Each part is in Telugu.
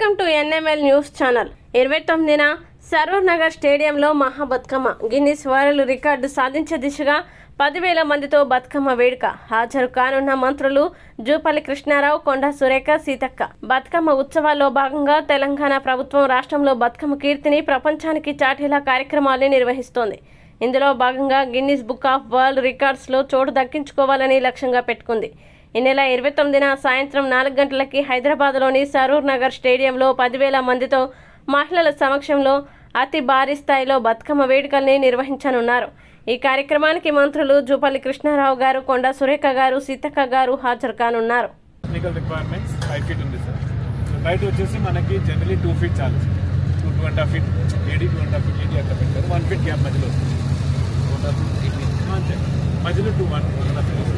Welcome to NML news channel. 29న సరూర్ నగర్ స్టేడియంలో Maha Bathukamma Guinness world record సాధించే దిశగా 10,000 మందితో బతుకమ్మ వేడుక. హాజరు కానున్న మంత్రులు జూపల్లి కృష్ణారావు, కొండా సురేఖ, సీతక్క. బతుకమ్మ ఉత్సవాల్లో భాగంగా తెలంగాణ ప్రభుత్వం రాష్ట్రంలో బతుకమ్మ కీర్తిని ప్రపంచానికి చాటేలా కార్యక్రమాలను నిర్వహిస్తోంది. ఇందులో భాగంగా గిన్నిస్ బుక్ ఆఫ్ వరల్డ్ రికార్డ్స్లో చోటు దక్కించుకోవాలని లక్ష్యంగా పెట్టుకుంది. ఈ నెల 29న సాయంత్రం 4 గంటలకి హైదరాబాద్లోని సరూర్ నగర్ స్టేడియంలో 10,000 మందితో మహిళల సమక్షంలో అతి భారీ స్థాయిలో బతుకమ్మ వేడుకల్ని నిర్వహించనున్నారు. ఈ కార్యక్రమానికి మంత్రులు జూపల్లి కృష్ణారావు గారు, కొండా సురేఖ గారు, సీతక్క గారు హాజరు కానున్నారు. బయట వచ్చేసి మనకి జనరలీ 2 feet చాలు, 2.5 feet ఏడి, 2.5 feet ఏడి అట్లా పెట్టారు. 1 feet గ్యాప్ మధ్యలో అంతే, మధ్యలో 1.5 feet.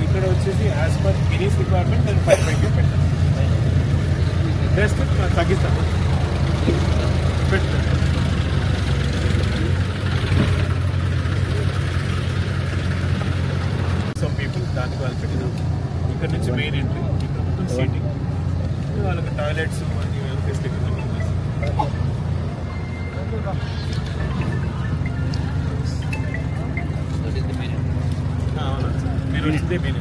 ఇక్కడ వచ్చేసి యాజ్ పర్ గిన్నీస్ రిక్వైర్మెంట్ నేను 5 feet పెట్టాను. జస్ట్ తగ్గిస్తాను పెట్టుతాను. సమ్ పీపుల్ దానికి వాళ్ళు పెట్టినాం. ఇక్కడ నుంచి మెయిన్ ఎంట్రీ, ఇక్కడ మొత్తం సీటింగ్, వాళ్ళకి టాయిలెట్స్ అన్ని ఫెసిలిటీస్ అవునా, మీరు వచ్చిందే మెయిన్.